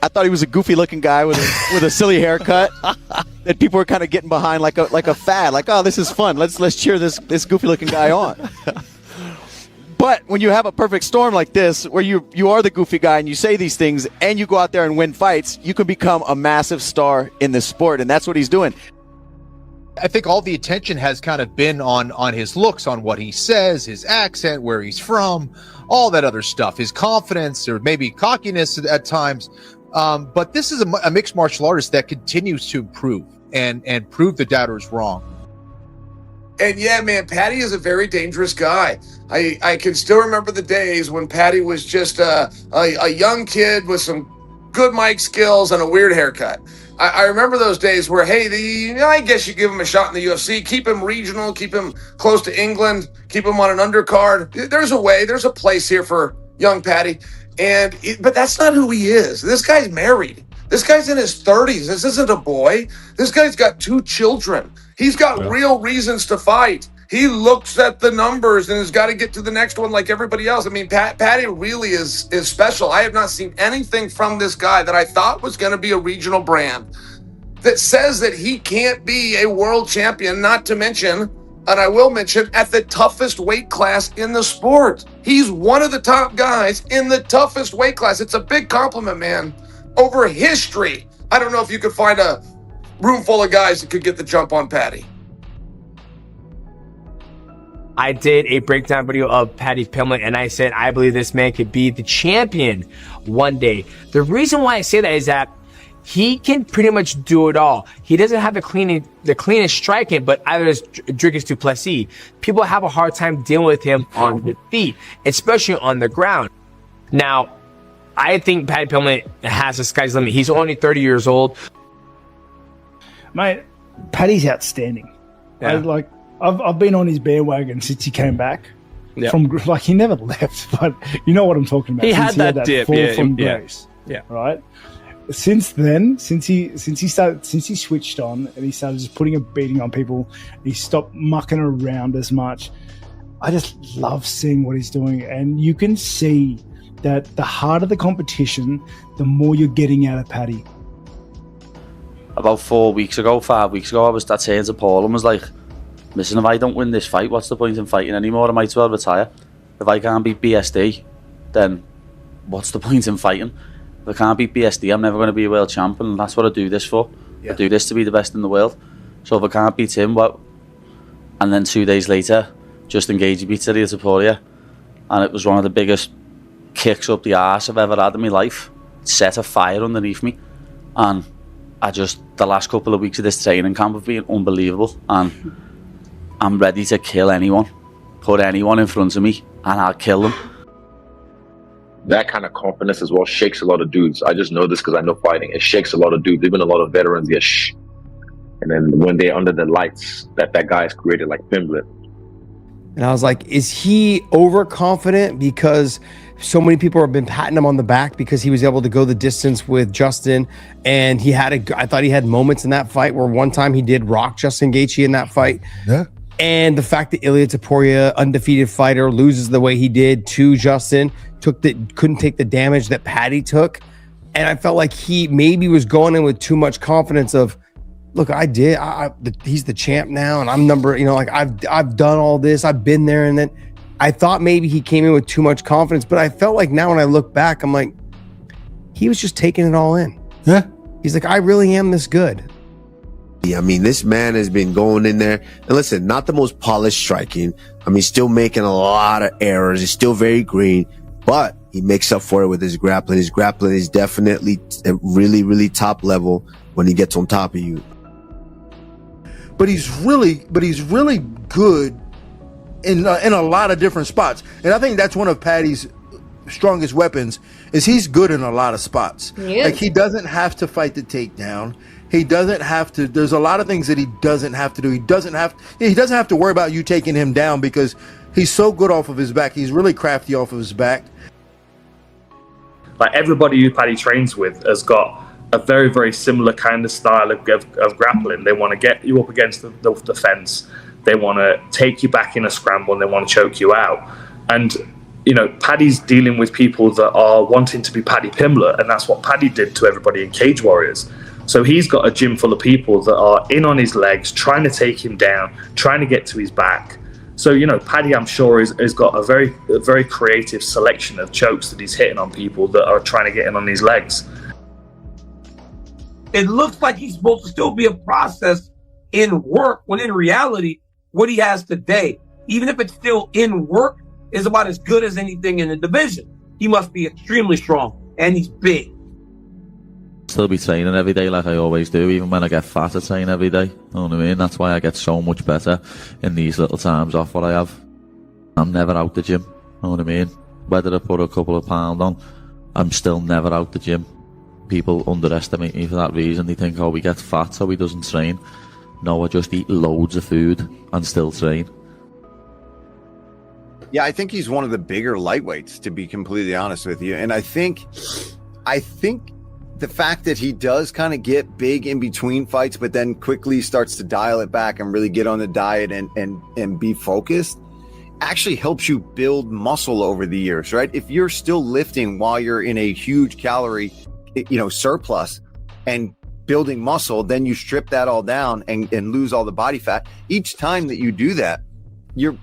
I thought he was a goofy-looking guy with a silly haircut that people were kind of getting behind like a fad. Like, oh, this is fun. Let's cheer this goofy-looking guy on. But when you have a perfect storm like this, where you are the goofy guy and you say these things and you go out there and win fights, you can become a massive star in this sport, and that's what he's doing. I think all the attention has kind of been on his looks, on what he says, his accent, where he's from, all that other stuff, his confidence or maybe cockiness at times. But this is a mixed martial artist that continues to improve and prove the doubters wrong. And yeah, man, Paddy is a very dangerous guy. I can still remember the days when Paddy was just a young kid with some good mic skills and a weird haircut. I remember those days where, hey, I guess you give him a shot in the UFC, keep him regional, keep him close to England, keep him on an undercard. There's a way, there's a place here for young Paddy. But that's not who he is. This guy's married. This guy's in his 30s. This isn't a boy. This guy's got 2 children. He's got real reasons to fight. He looks at the numbers and has got to get to the next one like everybody else. I mean, Paddy really is special. I have not seen anything from this guy that I thought was going to be a regional brand that says that he can't be a world champion, not to mention, and I will mention, at the toughest weight class in the sport. He's one of the top guys in the toughest weight class. It's a big compliment, man. Over history, I don't know if you could find a room full of guys that could get the jump on Paddy. I did a breakdown video of Paddy Pimblett, and I said I believe this man could be the champion one day. The reason why I say that is that he can pretty much do it all. He doesn't have the cleanest striking, but either is Dricus du Plessis. People have a hard time dealing with him on the feet, especially on the ground. Now, I think Paddy Pimblett has the sky's limit. He's only 30 years old. Mate, Paddy's outstanding. Yeah. I've been on his bandwagon since he came back. Yep. From he never left, but you know what I'm talking about. He had that dip, fall yeah, from yeah. grace. Yeah. Right. Since then, since he switched on and he started just putting a beating on people, he stopped mucking around as much. I just love seeing what he's doing, and you can see that the harder the competition, the more you're getting out of Paddy. About 5 weeks ago, I turned to Paul and was like, listen, if I don't win this fight, what's the point in fighting anymore? I might as well retire. If I can't beat BSD, then what's the point in fighting? If I can't beat BSD, I'm never going to be a world champion, and that's what I do this for. Yeah. I do this to be the best in the world. So if I can't beat him, what? And then 2 days later, Justin Gaethje beats Ilia Topuria, and it was one of the biggest kicks up the arse I've ever had in my life. It set a fire underneath me, and the last couple of weeks of this training camp have been unbelievable, and I'm ready to kill anyone, put anyone in front of me, and I'll kill them. That kind of confidence as well shakes a lot of dudes. I just know this because I know fighting. It shakes a lot of dudes. Even a lot of veterans get shh. And then when they're under the lights that guy is created, like Pimblett. And I was like, is he overconfident because so many people have been patting him on the back because he was able to go the distance with Justin? And I thought he had moments in that fight where one time he did rock Justin Gaethje in that fight. Yeah. And the fact that Ilia Topuria, undefeated fighter, loses the way he did to Justin, couldn't take the damage that Paddy took. And I felt like he maybe was going in with too much confidence of, look, he's the champ now, and I'm I've done all this, I've been there. And then I thought maybe he came in with too much confidence, but I felt like now when I look back, I'm like, he was just taking it all in. Yeah. He's like, I really am this good. I mean, this man has been going in there, and listen, not the most polished striking. I mean, still making a lot of errors. He's still very green, but he makes up for it with his grappling. His grappling is definitely a really, really top level when he gets on top of you. But he's really good in a lot of different spots, and I think that's one of Paddy's strongest weapons. Is he's good in a lot of spots. Yeah. Like, he doesn't have to fight the takedown. He doesn't have to. There's a lot of things that he doesn't have to do. He doesn't have to worry about you taking him down because he's so good off of his back. He's really crafty off of his back. Like, everybody who Paddy trains with has got a very, very similar kind of style of grappling. They want to get you up against the fence. They want to take you back in a scramble, and they want to choke you out. And Paddy's dealing with people that are wanting to be Paddy Pimblett, and that's what Paddy did to everybody in Cage Warriors. So he's got a gym full of people that are in on his legs, trying to take him down, trying to get to his back. So, Paddy, I'm sure, has got a very creative selection of chokes that he's hitting on people that are trying to get in on his legs. It looks like he's supposed to still be a process in work, when in reality, what he has today, even if it's still in work, is about as good as anything in the division. He must be extremely strong, and he's big. Still be training every day like I always do. Even when I get fat, I train every day. You know what I mean? That's why I get so much better in these little times off what I have. I'm never out the gym. You know what I mean? Whether I put a couple of pounds on, I'm still never out the gym. People underestimate me for that reason. They think, we get fat so he doesn't train. No, I just eat loads of food and still train. Yeah, I think he's one of the bigger lightweights, to be completely honest with you. And I think the fact that he does kind of get big in between fights, but then quickly starts to dial it back and really get on the diet and be focused, actually helps you build muscle over the years, right? If you're still lifting while you're in a huge calorie, surplus and building muscle, then you strip that all down and lose all the body fat. Each time that you do that, you're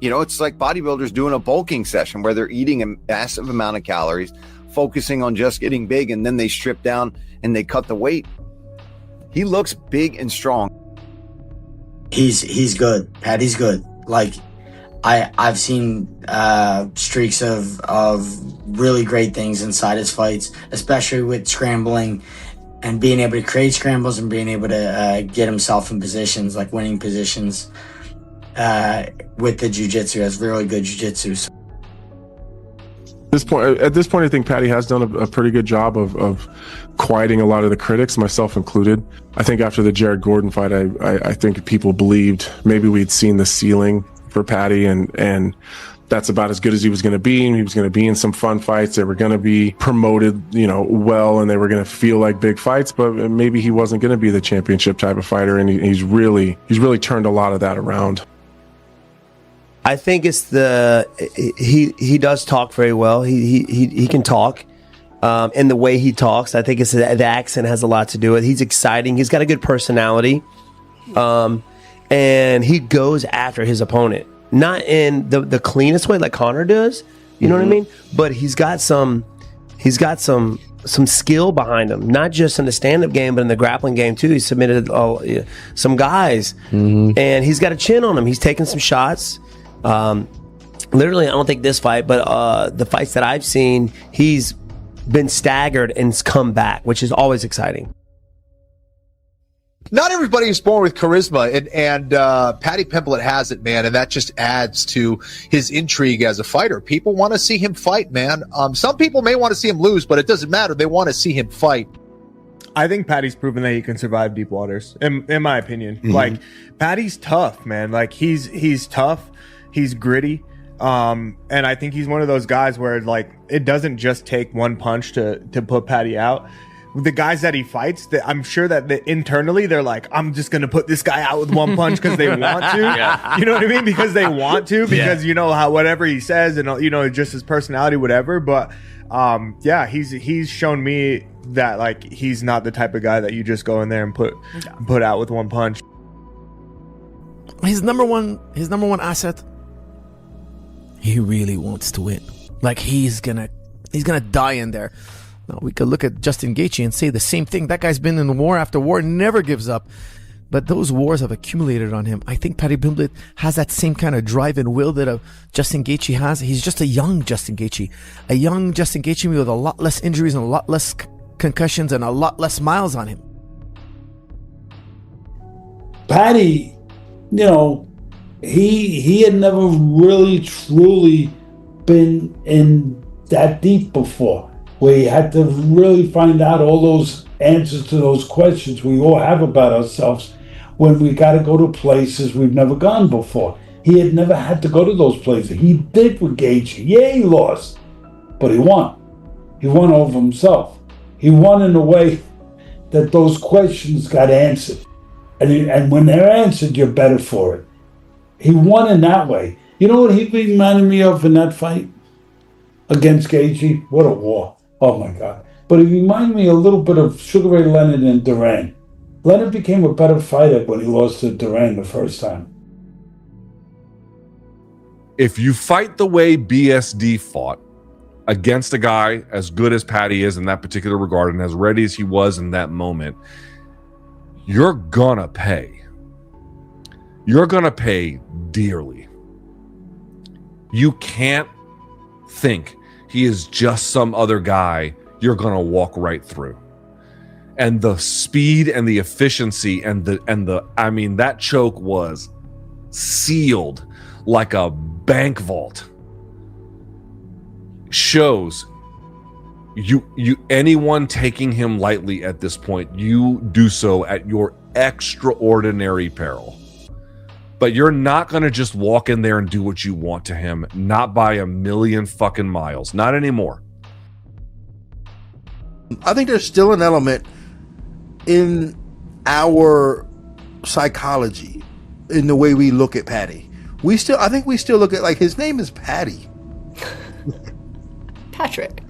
it's like bodybuilders doing a bulking session where they're eating a massive amount of calories, focusing on just getting big, and then they strip down and they cut the weight. He looks big and strong. He's good. Paddy's good. Like I've seen streaks of really great things inside his fights, especially with scrambling and being able to create scrambles and being able to get himself in positions, like winning positions with the jiu-jitsu. He has really good jiu-jitsu. So. At this point, I think Paddy has done a pretty good job of quieting a lot of the critics, myself included. I think after the Jared Gordon fight, I think people believed maybe we'd seen the ceiling for Paddy, and that's about as good as he was going to be. And he was going to be in some fun fights. They were going to be promoted, well, and they were going to feel like big fights, but maybe he wasn't going to be the championship type of fighter. And he's really turned a lot of that around. I think it's he does talk very well. He can talk, and the way he talks, I think it's the accent has a lot to do with it. He's exciting. He's got a good personality, and he goes after his opponent, not in the cleanest way like Conor does. You know what I mean? But he's got some skill behind him, not just in the stand-up game, but in the grappling game too. He submitted some guys, and he's got a chin on him. He's taking some shots. Literally, I don't think this fight, but the fights that I've seen, he's been staggered and come back, which is always exciting. Not everybody is born with charisma, and Paddy Pimblett has it, man, and that just adds to his intrigue as a fighter. People want to see him fight, man. Some people may want to see him lose, but it doesn't matter. They want to see him fight. I think Paddy's proven that he can survive deep waters, in my opinion. Like, Paddy's tough, man. Like, he's tough. He's gritty. And I think he's one of those guys where, like, it doesn't just take one punch to put Paddy out. The guys that he fights, I'm sure that internally they're like, I'm just going to put this guy out with one punch because they want to. Yeah. You know what I mean? Because they want to, because how whatever he says and, just his personality, whatever. But he's shown me that, like, he's not the type of guy that you just go in there and put out with one punch. His number one asset, he really wants to win. Like, he's gonna die in there. Now, we could look at Justin Gaethje and say the same thing. That guy's been in war after war, never gives up. But those wars have accumulated on him. I think Paddy Pimblett has that same kind of drive and will that Justin Gaethje has. He's just a young Justin Gaethje. A young Justin Gaethje with a lot less injuries and a lot less concussions and a lot less miles on him. Paddy, he had never really truly been in that deep before, where he had to really find out all those answers to those questions we all have about ourselves when we got to go to places we've never gone before. He had never had to go to those places. He did with Gaethje. Yeah, he lost, but he won. He won over himself. He won in a way that those questions got answered. And when they're answered, you're better for it. He won in that way. You know what he reminded me of in that fight? against Gaethje. What a war. Oh my God. But it reminded me a little bit of Sugar Ray Leonard and Duran. Leonard became a better fighter when he lost to Duran the first time. If you fight the way BSD fought against a guy as good as Paddy is in that particular regard and as ready as he was in that moment, you're gonna pay. You're gonna pay dearly. You can't think he is just some other guy you're gonna walk right through. And the speed and the efficiency and the I mean, that choke was sealed like a bank vault. Shows you anyone taking him lightly at this point, you do so at your extraordinary peril. But you're not going to just walk in there and do what you want to him, not by a million fucking miles, not anymore. I think there's still an element in our psychology, in the way we look at Paddy. I think we still look at, like, his name is Paddy. Patrick.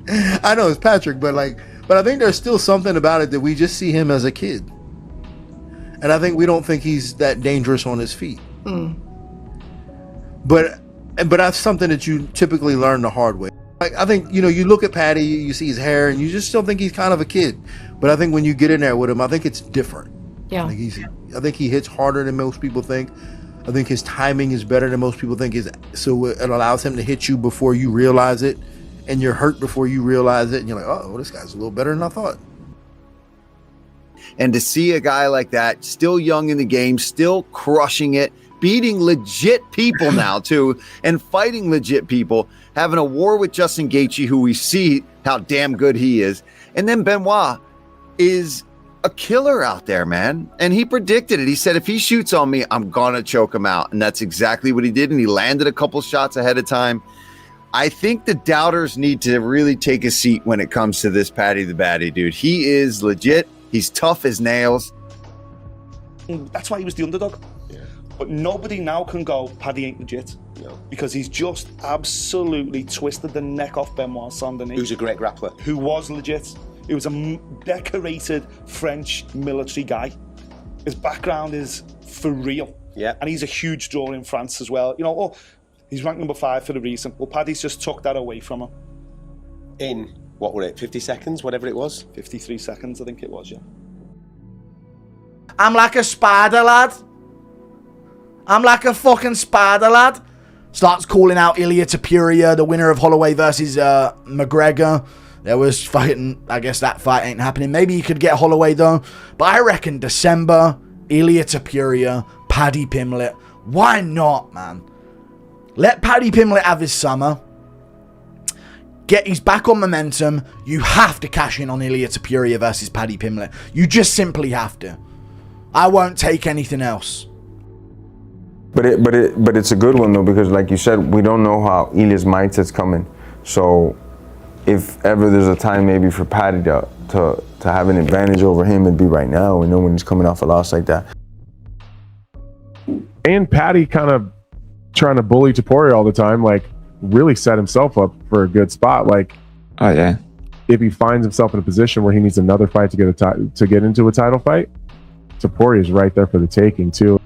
I know it's Patrick, but I think there's still something about it that we just see him as a kid. And I think we don't think he's that dangerous on his feet. But that's something that you typically learn the hard way. Like, I think, you look at Paddy, you see his hair, and you just still think he's kind of a kid. But I think when you get in there with him, I think it's different. Yeah. I think he hits harder than most people think. I think his timing is better than most people think. So it allows him to hit you before you realize it, and you're hurt before you realize it, and you're like, oh, this guy's a little better than I thought. And to see a guy like that, still young in the game, still crushing it, beating legit people now too, and fighting legit people, having a war with Justin Gaethje, who we see how damn good he is, and then Benoit is a killer out there, man. And he predicted it. He said, if he shoots on me, I'm gonna choke him out. And that's exactly what he did. And he landed a couple shots ahead of time. I think the doubters need to really take a seat when it comes to this Paddy the Baddy, dude. He is legit. He's tough as nails. That's why he was the underdog. Yeah. But nobody now can go, Paddy ain't legit. Yeah. Because he's just absolutely twisted the neck off Benoit Saint-Denis. Who's a great grappler. Who was legit. He was a decorated French military guy. His background is for real. Yeah. And he's a huge draw in France as well. He's ranked number 5 for a reason. Well, Paddy's just took that away from him. In, what were it, 50 seconds, whatever it was? 53 seconds, I think it was, yeah. I'm like a spider, lad. I'm like a fucking spider, lad. Starts calling out Ilia Topuria, the winner of Holloway versus McGregor. There was fighting, I guess that fight ain't happening. Maybe you could get Holloway though. But I reckon December, Ilia Topuria, Paddy Pimblett. Why not, man? Let Paddy Pimblett have his summer. He's back on momentum. You have to cash in on Ilia Topuria versus Paddy Pimblett. You just simply have to. I won't take anything else. But it's a good one though, because like you said, we don't know how Ilia's mindset's coming. So if ever there's a time maybe for Paddy to have an advantage over him, it'd be right now. We know when he's coming off a loss like that. And Paddy kind of trying to bully Topuria all the time, like really set himself up for a good spot. Like, oh yeah, if he finds himself in a position where he needs another fight to get into a title fight, Topuria is right there for the taking too.